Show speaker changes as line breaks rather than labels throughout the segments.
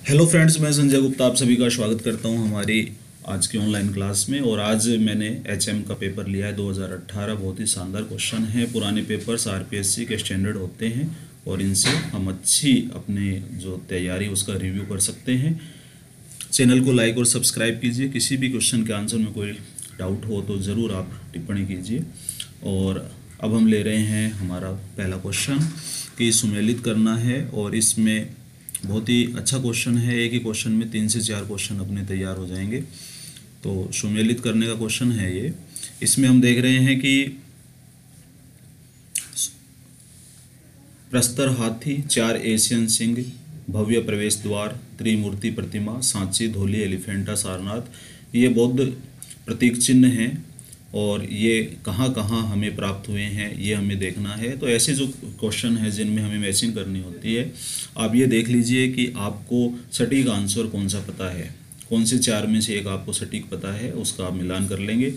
Hello friends, मैं संजय गुप्ता आप सभी का स्वागत करता हूं हमारी आज की ऑनलाइन क्लास में। और आज मैंने एचएम का पेपर लिया है 2018। बहुत ही शानदार क्वेश्चन है। पुराने पेपर्स आरपीएससी के स्टैंडर्ड होते हैं और इनसे हम अच्छी अपने जो तैयारी उसका रिव्यू कर सकते हैं। चैनल को लाइक और सब्सक्राइब कीजिए। किसी भी क्वेश्चन के आंसर में कोई डाउट हो तो ज़रूर आप टिप्पणी कीजिए। और अब हम ले रहे हैं हमारा पहला क्वेश्चन कि सुमेलित करना है। और इसमें बहुत ही अच्छा क्वेश्चन है। एक ही क्वेश्चन में 3 से 4 क्वेश्चन अपने तैयार हो जाएंगे। तो सुमेलित करने का क्वेश्चन है ये। इसमें हम देख रहे हैं कि प्रस्तर हाथी, 4 एशियन सिंह, भव्य प्रवेश द्वार, त्रिमूर्ति प्रतिमा, सांची, धोली, एलिफेंटा, सारनाथ, ये बौद्ध प्रतीक चिन्ह हैं। और ये कहाँ कहाँ हमें प्राप्त हुए हैं ये हमें देखना है। तो ऐसे जो क्वेश्चन है जिनमें हमें मैचिंग करनी होती है, आप ये देख लीजिए कि आपको सटीक आंसर कौन सा पता है, कौन से 4 में से एक आपको सटीक पता है, उसका आप मिलान कर लेंगे।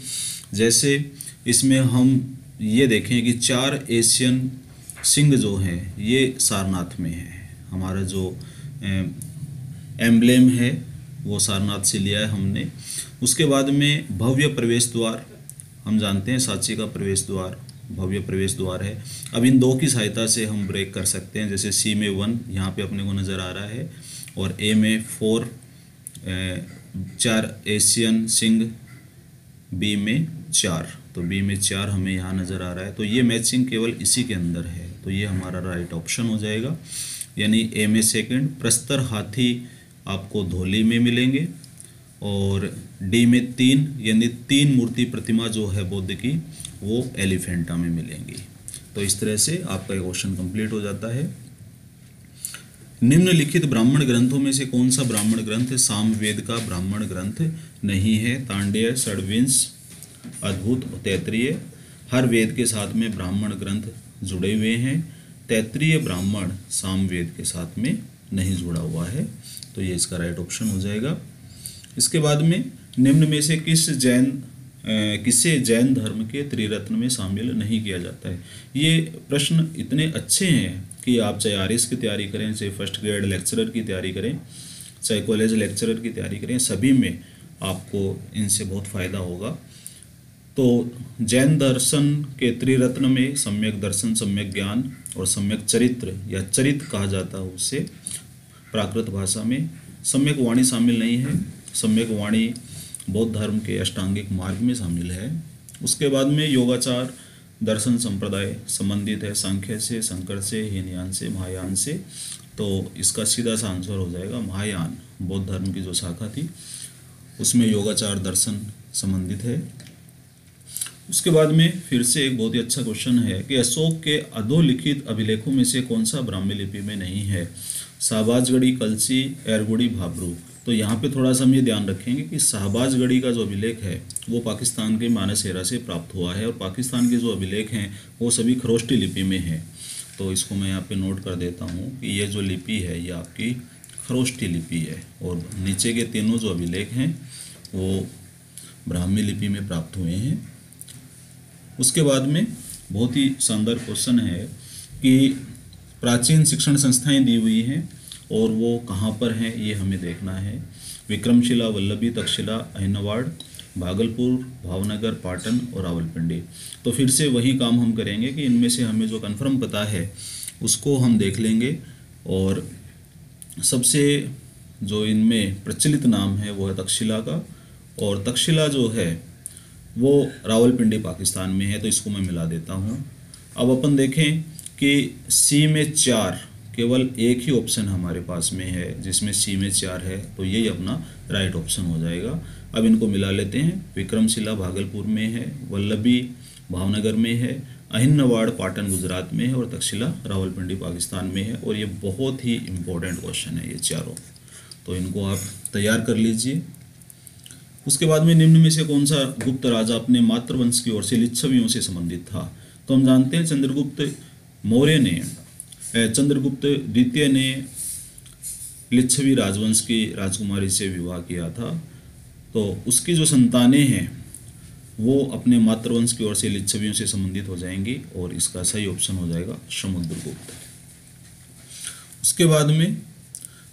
जैसे इसमें हम ये देखें कि 4 एशियन सिंह जो हैं ये सारनाथ में है। हमारा जो एम्ब्लेम है वो सारनाथ से लिया है हमने। उसके बाद में भव्य प्रवेश द्वार, हम जानते हैं सांची का प्रवेश द्वार भव्य प्रवेश द्वार है। अब इन दो की सहायता से हम ब्रेक कर सकते हैं। जैसे सी में 1 यहाँ पे अपने को नज़र आ रहा है और ए में 4 4 एशियन सिंह, बी में 4, तो बी में 4 हमें यहाँ नज़र आ रहा है। तो ये मैचिंग केवल इसी के अंदर है, तो ये हमारा राइट ऑप्शन हो जाएगा। यानी ए में 2, प्रस्तर हाथी आपको धोली में मिलेंगे और डी में 3 यानी 3 मूर्ति प्रतिमा जो है बुद्ध की वो एलिफेंटा में मिलेंगी। तो इस तरह से आपका क्वेश्चन कंप्लीट हो जाता है। निम्नलिखित ब्राह्मण ग्रंथों में से कौन सा ब्राह्मण ग्रंथ सामवेद का ब्राह्मण ग्रंथ नहीं है? तांडेय, षड्विंश, अद्भुत, तैत्तिरीय। हर वेद के साथ में ब्राह्मण ग्रंथ जुड़े हुए हैं। तैत्तिरीय ब्राह्मण सामवेद के साथ में नहीं जुड़ा हुआ है, तो ये इसका राइट ऑप्शन हो जाएगा। इसके बाद में निम्न में से किसे जैन धर्म के त्रिरत्न में शामिल नहीं किया जाता है? ये प्रश्न इतने अच्छे हैं कि आप चाहे आरएस की तैयारी करें, चाहे फर्स्ट ग्रेड लेक्चरर की तैयारी करें, चाहे कॉलेज लेक्चरर की तैयारी करें, सभी में आपको इनसे बहुत फ़ायदा होगा। तो जैन दर्शन के त्रिरत्न में सम्यक दर्शन, सम्यक ज्ञान और सम्यक चरित्र या चरित्र कहा जाता है उसे प्राकृत भाषा में। सम्यक वाणी शामिल नहीं है। सम्यक वाणी बौद्ध धर्म के अष्टांगिक मार्ग में शामिल है। उसके बाद में योगाचार दर्शन संप्रदाय संबंधित है सांख्य से, शंकर से, हीनयान से, महायान से। तो इसका सीधा सा आंसर हो जाएगा महायान। बौद्ध धर्म की जो शाखा थी उसमें योगाचार दर्शन संबंधित है। उसके बाद में फिर से एक बहुत ही अच्छा क्वेश्चन है कि अशोक के अधोलिखित अभिलेखों में से कौन सा ब्राह्मी लिपि में नहीं है? शाहबाजगढ़ी, कलसी, एरगुड़ी, भाबरू। तो यहाँ पे थोड़ा सा हम ये ध्यान रखेंगे कि शाहबाजगढ़ी का जो अभिलेख है वो पाकिस्तान के मानसेरा से प्राप्त हुआ है और पाकिस्तान के जो अभिलेख हैं वो सभी खरोष्टी लिपि में है। तो इसको मैं यहाँ पे नोट कर देता हूँ कि ये जो लिपि है ये आपकी खरोष्टी लिपि है और नीचे के तीनों जो अभिलेख हैं वो ब्राह्मी लिपि में प्राप्त हुए हैं। उसके बाद में बहुत ही शानदार क्वेश्चन है कि प्राचीन शिक्षण संस्थाएं दी हुई हैं और वो कहाँ पर हैं ये हमें देखना है। विक्रमशिला, वल्लभी, तक्षशिला, अहिनवाड़, भागलपुर, भावनगर, पाटन और रावलपिंडी। तो फिर से वही काम हम करेंगे कि इनमें से हमें जो कन्फर्म पता है उसको हम देख लेंगे। और सबसे जो इनमें प्रचलित नाम है वो है तक्षशिला का, और तक्षशिला जो है वो रावलपिंडी पाकिस्तान में है। तो इसको मैं मिला देता हूँ। अब अपन देखें कि सी में 4 केवल एक ही ऑप्शन हमारे पास में है जिसमें सी में 4 है, तो यही अपना राइट ऑप्शन हो जाएगा। अब इनको मिला लेते हैं। विक्रमशिला भागलपुर में है, वल्लभी भावनगर में है, अहिनवाड़ पाटन गुजरात में है और तक्षशिला रावलपिंडी पाकिस्तान में है। और ये बहुत ही इम्पोर्टेंट क्वेश्चन है ये चारों, तो इनको आप तैयार कर लीजिए। उसके बाद में निम्न में से कौन सा गुप्त राजा अपने मातृवंश की ओर से लिच्छवियों से संबंधित था? तो हम जानते हैं चंद्रगुप्त द्वितीय ने लिच्छवी राजवंश की राजकुमारी से विवाह किया था। तो उसकी जो संतानें हैं वो अपने मातृवंश की ओर से लिच्छवियों से संबंधित हो जाएंगी और इसका सही ऑप्शन हो जाएगा समुद्रगुप्त। उसके बाद में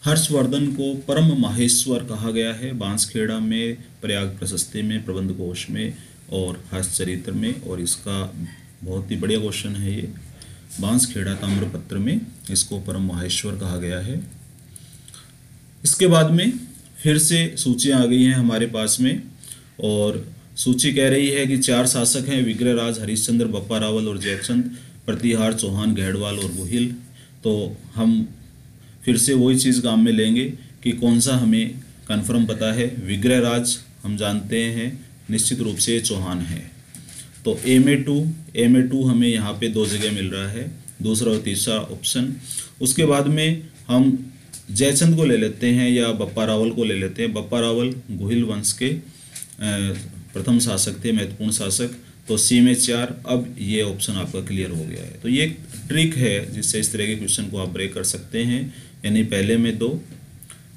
हर्षवर्धन को परम माहेश्वर कहा गया है बांसखेड़ा में, प्रयाग प्रशस्ति में, प्रबंध कोश में और हर्षचरित्र में। और इसका बहुत ही बढ़िया क्वेश्चन है ये, बांसखेड़ा ताम्रपत्र में इसको परम माहेश्वर कहा गया है। इसके बाद में फिर से सूचियाँ आ गई हैं हमारे पास में, और सूची कह रही है कि 4 शासक हैं, विग्रहराज, हरिश्चंद्र, बप्पा रावल और जयचंद, प्रतिहार, चौहान, गहड़वाल और गोहिल। तो हम फिर से वही चीज़ काम में लेंगे कि कौन सा हमें कन्फर्म पता है। विग्रहराज हम जानते हैं निश्चित रूप से चौहान है, तो ए में टू हमें यहाँ पे 2 जगह मिल रहा है, दूसरा और तीसरा ऑप्शन। उसके बाद में हम जयचंद को ले लेते हैं या बप्पा रावल को ले लेते हैं। बप्पा रावल गोहिल वंश के प्रथम शासक थे, महत्वपूर्ण शासक। तो सी में 4। अब ये ऑप्शन आपका क्लियर हो गया है। तो ये एक ट्रिक है जिससे इस तरह के क्वेश्चन को आप ब्रेक कर सकते हैं, यानी पहले में 2,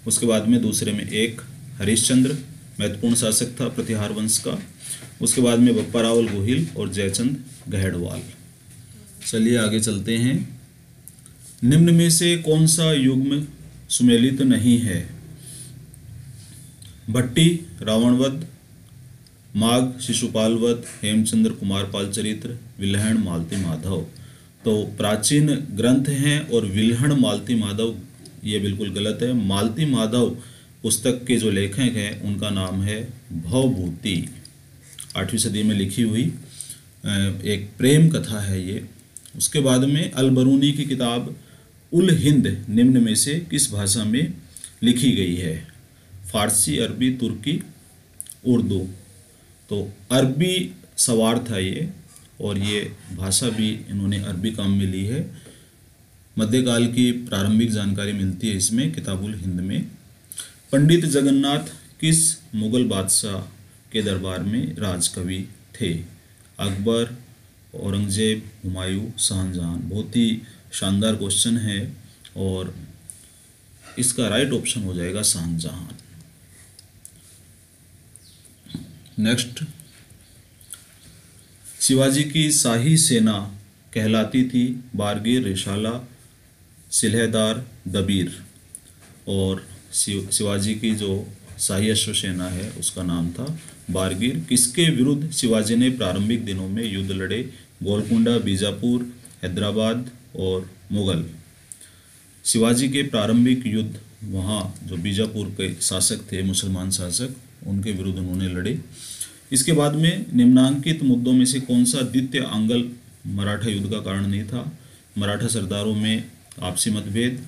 उसके बाद में दूसरे में 1। हरिश्चंद्र महत्वपूर्ण शासक था प्रतिहार वंश का, उसके बाद में बप्पा रावल गोहिल और जयचंद गहड़वाल। चलिए आगे चलते हैं। निम्न में से कौन सा युग्म सुमेलित नहीं है? भट्टी रावणवध, माघ शिशुपाल वध, हेमचंद्र कुमार पाल चरित्र, विल्हण मालती माधव। तो प्राचीन ग्रंथ हैं और विल्हण मालती माधव ये बिल्कुल गलत है। मालती माधव पुस्तक के जो लेखक हैं उनका नाम है भवभूति, 8वीं सदी में लिखी हुई एक प्रेम कथा है ये। उसके बाद में अलबरूनी की किताब उल हिंद निम्न में से किस भाषा में लिखी गई है? फारसी, अरबी, तुर्की, उर्दू। तो अरबी सवार था ये, और ये भाषा भी इन्होंने अरबी काम में ली है। मध्यकाल की प्रारंभिक जानकारी मिलती है इसमें किताबुल हिंद में। पंडित जगन्नाथ किस मुगल बादशाह के दरबार में राजकवि थे? अकबर, औरंगजेब, हुमायूं, शाहजहां। बहुत ही शानदार क्वेश्चन है, और इसका राइट ऑप्शन हो जाएगा शाहजहां। नेक्स्ट, शिवाजी की शाही सेना कहलाती थी बारगीर, रिशाला, सिलहदार, दबीर। और शिवाजी की जो शाही अश्व सेना है उसका नाम था बारगीर। किसके विरुद्ध शिवाजी ने प्रारंभिक दिनों में युद्ध लड़े? गोलकुंडा, बीजापुर, हैदराबाद और मुगल। शिवाजी के प्रारंभिक युद्ध वहाँ जो बीजापुर के शासक थे, मुसलमान शासक, उनके विरुद्ध उन्होंने लड़े। इसके बाद में निम्नांकित मुद्दों में से कौन सा द्वितीय आंग्ल मराठा युद्ध का कारण नहीं था? मराठा सरदारों में आपसी मतभेद,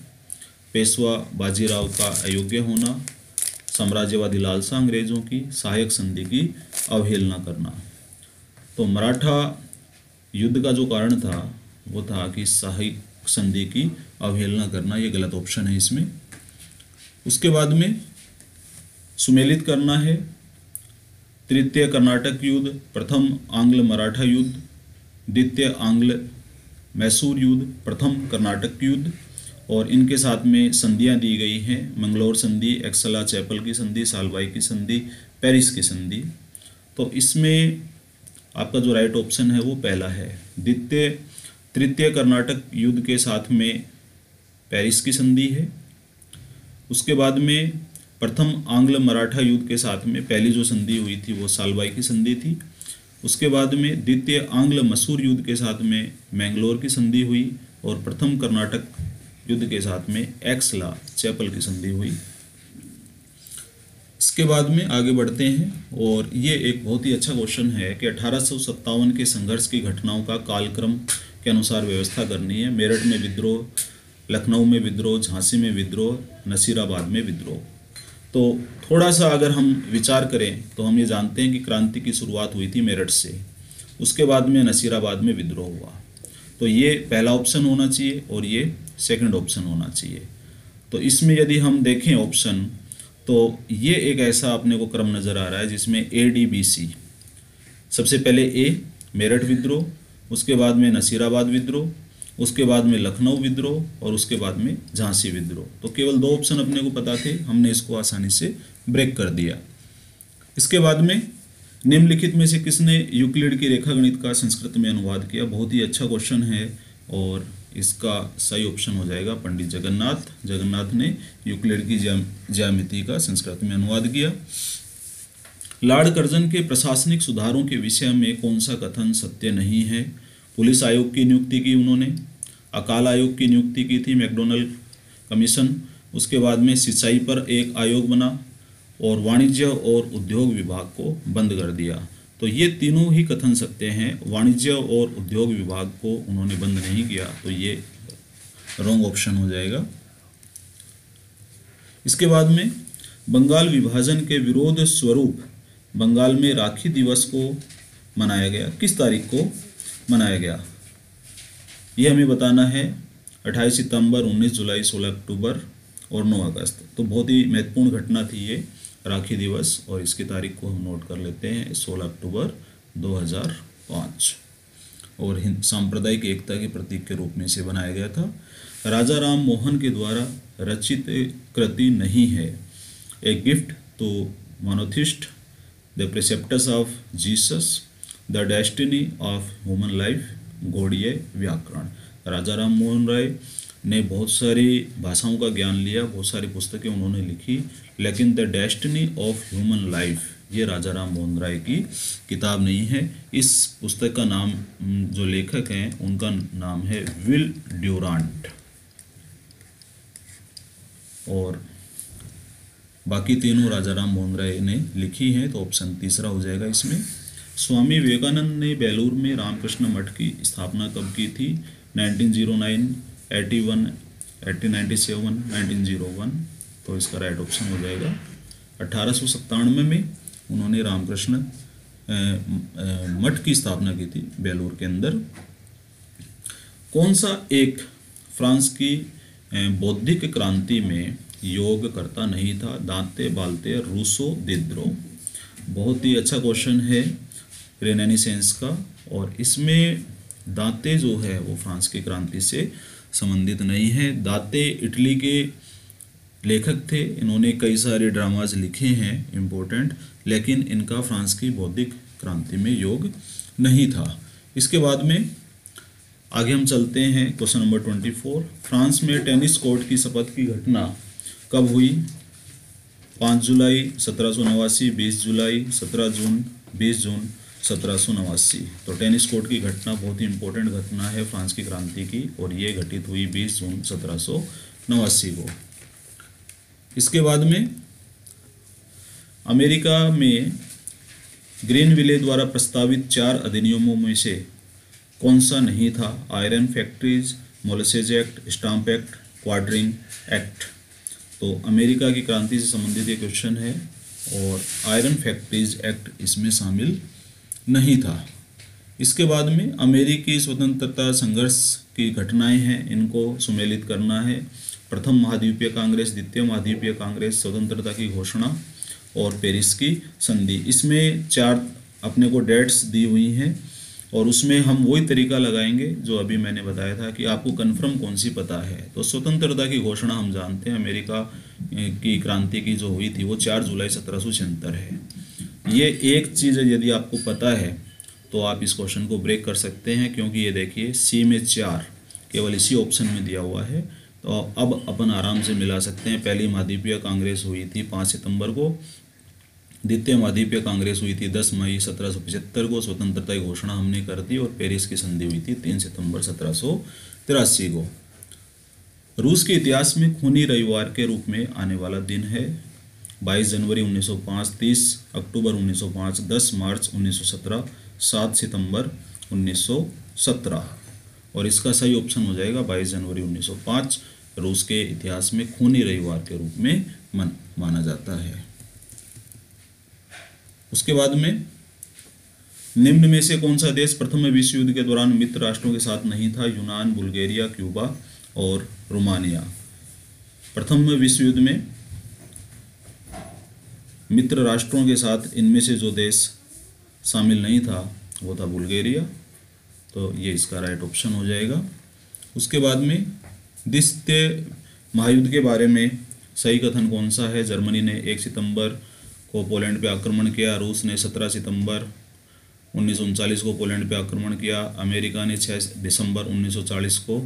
पेशवा बाजीराव का अयोग्य होना, साम्राज्यवादी लालसा अंग्रेजों की, सहायक संधि की अवहेलना करना। तो मराठा युद्ध का जो कारण था वो था कि सहायक संधि की अवहेलना करना, ये गलत ऑप्शन है इसमें। उसके बाद में सुमेलित करना है तृतीय कर्नाटक युद्ध, प्रथम आंग्ल मराठा युद्ध, द्वितीय आंग्ल मैसूर युद्ध, प्रथम कर्नाटक युद्ध। और इनके साथ में संधियां दी गई हैं, मंगलोर संधि, एक्सला चैपल की संधि, सालबाई की संधि, पेरिस की संधि। तो इसमें आपका जो राइट ऑप्शन है वो पहला है। तृतीय कर्नाटक युद्ध के साथ में पेरिस की संधि है। उसके बाद में प्रथम आंग्ल मराठा युद्ध के साथ में पहली जो संधि हुई थी वो सालबाई की संधि थी। उसके बाद में द्वितीय आंग्ल मसूर युद्ध के साथ में मैंगलोर की संधि हुई, और प्रथम कर्नाटक युद्ध के साथ में एक्सला चैपल की संधि हुई। इसके बाद में आगे बढ़ते हैं, और ये एक बहुत ही अच्छा क्वेश्चन है कि 1857 के संघर्ष की घटनाओं का कालक्रम के अनुसार व्यवस्था करनी है। मेरठ में विद्रोह, लखनऊ में विद्रोह, झांसी में विद्रोह, नसीराबाद में विद्रोह। तो थोड़ा सा अगर हम विचार करें तो हम ये जानते हैं कि क्रांति की शुरुआत हुई थी मेरठ से, उसके बाद में नसीराबाद में विद्रोह हुआ। तो ये पहला ऑप्शन होना चाहिए और ये सेकंड ऑप्शन होना चाहिए। तो इसमें यदि हम देखें ऑप्शन, तो ये एक ऐसा अपने को क्रम नज़र आ रहा है जिसमें ADBC, सबसे पहले A मेरठ विद्रोह, उसके बाद में नसीराबाद विद्रोह, उसके बाद में लखनऊ विद्रोह और उसके बाद में झांसी विद्रोह। तो केवल 2 ऑप्शन अपने को पता थे, हमने इसको आसानी से ब्रेक कर दिया। इसके बाद में निम्नलिखित में से किसने यूक्लिड की रेखागणित का संस्कृत में अनुवाद किया? बहुत ही अच्छा क्वेश्चन है, और इसका सही ऑप्शन हो जाएगा पंडित जगन्नाथ। जगन्नाथ ने यूक्लिड की ज्यामिति का संस्कृत में अनुवाद किया। लॉर्ड कर्जन के प्रशासनिक सुधारों के विषय में कौन सा कथन सत्य नहीं है? पुलिस आयोग की नियुक्ति की उन्होंने, अकाल आयोग की नियुक्ति की थी, मैकडोनल्ड कमीशन, उसके बाद में सिंचाई पर एक आयोग बना और वाणिज्य और उद्योग विभाग को बंद कर दिया। तो ये तीनों ही कथन सत्य हैं। वाणिज्य और उद्योग विभाग को उन्होंने बंद नहीं किया, तो ये रॉन्ग ऑप्शन हो जाएगा। इसके बाद में बंगाल विभाजन के विरोध स्वरूप बंगाल में राखी दिवस को मनाया गया। किस तारीख को मनाया गया ये हमें बताना है। 28 सितंबर, 19 जुलाई, 16 अक्टूबर और 9 अगस्त। तो बहुत ही महत्वपूर्ण घटना थी ये राखी दिवस, और इसकी तारीख को हम नोट कर लेते हैं, 16 अक्टूबर 2005। और सांप्रदायिक एकता के प्रतीक के रूप में इसे बनाया गया था। राजा राम मोहन के द्वारा रचित कृति नहीं है। A gift to monotheist, the preceptors of Jesus, the destiny of human life, Gaudiya व्याकरण। राजा राम मोहन राय ने बहुत सारी भाषाओं का ज्ञान लिया, बहुत सारी पुस्तकें उन्होंने लिखी, लेकिन the destiny of human life ये राजा राम मोहन राय की किताब नहीं है। इस पुस्तक का नाम, जो लेखक हैं उनका नाम है विल ड्यूरांट, और बाकी तीनों राजा राम मोहन राय ने लिखी हैं। तो ऑप्शन तीसरा हो जाएगा इसमें। स्वामी विवेकानंद ने बेलूर में रामकृष्ण मठ की स्थापना कब की थी? 1909, 81, 1897, 1901। तो इसका राइट ऑप्शन हो जाएगा 1897 में उन्होंने रामकृष्ण मठ की स्थापना की थी बेलूर के अंदर। कौन सा एक फ्रांस की बौद्धिक क्रांति में योग करता नहीं था? दांते बाल्ते रूसो दिद्रो। बहुत ही अच्छा क्वेश्चन है रेनेसांस का, और इसमें दांते जो है वो फ्रांस की क्रांति से संबंधित नहीं है। दांते इटली के लेखक थे, इन्होंने कई सारे ड्रामाज लिखे हैं इम्पोर्टेंट, लेकिन इनका फ्रांस की बौद्धिक क्रांति में योग नहीं था। इसके बाद में आगे हम चलते हैं क्वेश्चन नंबर 24। फ्रांस में टेनिस कोर्ट की शपथ की घटना कब हुई? 5 जुलाई 1789, 20 जुलाई, 17 जून, 20 जून 1789। तो टेनिस कोर्ट की घटना बहुत ही इंपॉर्टेंट घटना है फ्रांस की क्रांति की, और ये घटित हुई 20 जून 1789 को। इसके बाद में अमेरिका में ग्रीनविले द्वारा प्रस्तावित 4 अधिनियमों में से कौन सा नहीं था? Iron factories, molasses act, stamp act, quartering act. तो अमेरिका की क्रांति से संबंधित ये क्वेश्चन है, और आयरन फैक्ट्रीज एक्ट इसमें शामिल नहीं था। इसके बाद में अमेरिकी स्वतंत्रता संघर्ष की घटनाएं हैं, इनको सुमेलित करना है। प्रथम महाद्वीपीय कांग्रेस, द्वितीय महाद्वीपीय कांग्रेस, स्वतंत्रता की घोषणा और पेरिस की संधि। इसमें 4 अपने को डेट्स दी हुई हैं, और उसमें हम वही तरीका लगाएंगे जो अभी मैंने बताया था कि आपको कन्फर्म कौन सी पता है। तो स्वतंत्रता की घोषणा हम जानते हैं अमेरिका की क्रांति की जो हुई थी वो 4 जुलाई 1776 है। ये एक चीज़ यदि आपको पता है तो आप इस क्वेश्चन को ब्रेक कर सकते हैं, क्योंकि ये देखिए सी में 4 केवल इसी ऑप्शन में दिया हुआ है। तो अब अपन आराम से मिला सकते हैं। पहली महाद्वीपीय कांग्रेस हुई थी 5 सितंबर को, द्वितीय महाद्वीपीय कांग्रेस हुई थी 10 मई 1775 को, स्वतंत्रता की घोषणा हमने कर दी, और पेरिस की संधि हुई थी 3 सितंबर 1783 को। रूस के इतिहास में खूनी रविवार के रूप में आने वाला दिन है 22 जनवरी 1905, 30 अक्टूबर 1905, 10 मार्च 1917, 7 सितंबर 1917। और इसका सही ऑप्शन हो जाएगा 22 जनवरी 1905 रूस के इतिहास में खूनी रविवार के रूप में माना जाता है। उसके बाद में निम्न में से कौन सा देश प्रथम विश्व युद्ध के दौरान मित्र राष्ट्रों के साथ नहीं था? यूनान, बुल्गारिया, क्यूबा और रोमानिया। प्रथम विश्व युद्ध में मित्र राष्ट्रों के साथ इनमें से जो देश शामिल नहीं था वो था बुल्गारिया। तो ये इसका राइट ऑप्शन हो जाएगा। उसके बाद में द्वितीय महायुद्ध के बारे में सही कथन कौन सा है? जर्मनी ने 1 सितंबर को पोलैंड पे आक्रमण किया, रूस ने 17 सितंबर 1939 को पोलैंड पे आक्रमण किया, अमेरिका ने 6 दिसंबर 1940 को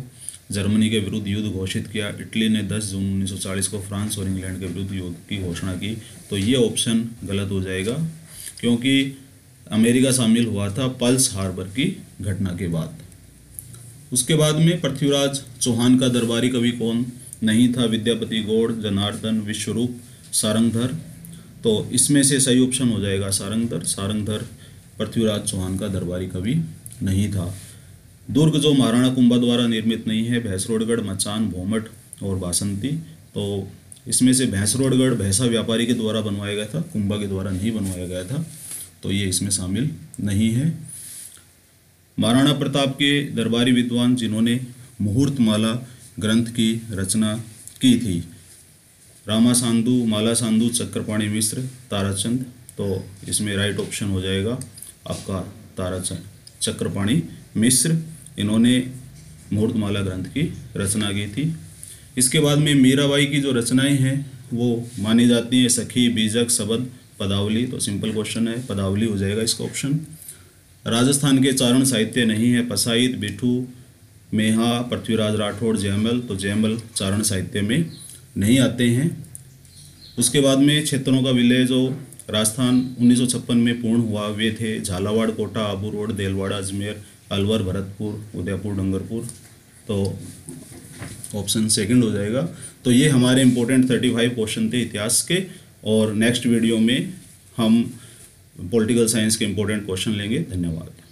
जर्मनी के विरुद्ध युद्ध घोषित किया? इटली ने 10 जून 1940 को फ्रांस और इंग्लैंड के विरुद्ध युद्ध की घोषणा की। तो ये ऑप्शन गलत हो जाएगा, क्योंकि अमेरिका शामिल हुआ था पर्ल हार्बर की घटना के बाद। उसके बाद में पृथ्वीराज चौहान का दरबारी कवि कौन नहीं था? विद्यापति, गौड़, जनार्दन, विश्वरूप, सारंगधर। तो इसमें से सही ऑप्शन हो जाएगा सारंगधर। सारंगधर पृथ्वीराज चौहान का दरबारी कवि नहीं था। दुर्ग जो महाराणा कुंभा द्वारा निर्मित नहीं है? भैंसरोडगढ़, मचान, भोमट और बासंती। तो इसमें से भैंसरोडगढ़ भैंसा व्यापारी के द्वारा बनवाया गया था, कुंभा के द्वारा नहीं बनवाया गया था, तो ये इसमें शामिल नहीं है। महाराणा प्रताप के दरबारी विद्वान जिन्होंने मुहूर्तमाला ग्रंथ की रचना की थी? रामा सांधु, माला सांधु, चक्रपाणी मिश्र, ताराचंद। तो इसमें राइट ऑप्शन हो जाएगा आपका ताराचंद, चक्रपाणी मिश्र। इन्होंने मुहूर्तमाला ग्रंथ की रचना की थी। इसके बाद में मीराबाई की जो रचनाएं हैं वो मानी जाती हैं सखी, बीजक, शबद, पदावली। तो सिंपल क्वेश्चन है, पदावली हो जाएगा इसका ऑप्शन। राजस्थान के चारण साहित्य नहीं है? पसाईत, बिठू, मेहा, पृथ्वीराज राठौड़, जयमल। तो जयमल चारण साहित्य में नहीं आते हैं। उसके बाद में क्षेत्रों का विलय जो राजस्थान 1956 में पूर्ण हुआ वे थे झालावाड़, कोटा, आबू रोड, देलवाड़ा, अजमेर, अलवर, भरतपुर, उदयपुर, डूंगरपुर। तो ऑप्शन सेकंड हो जाएगा। तो ये हमारे इंपॉर्टेंट 35 क्वेश्चन थे इतिहास के, और नेक्स्ट वीडियो में हम पॉलिटिकल साइंस के इंपॉर्टेंट क्वेश्चन लेंगे। धन्यवाद।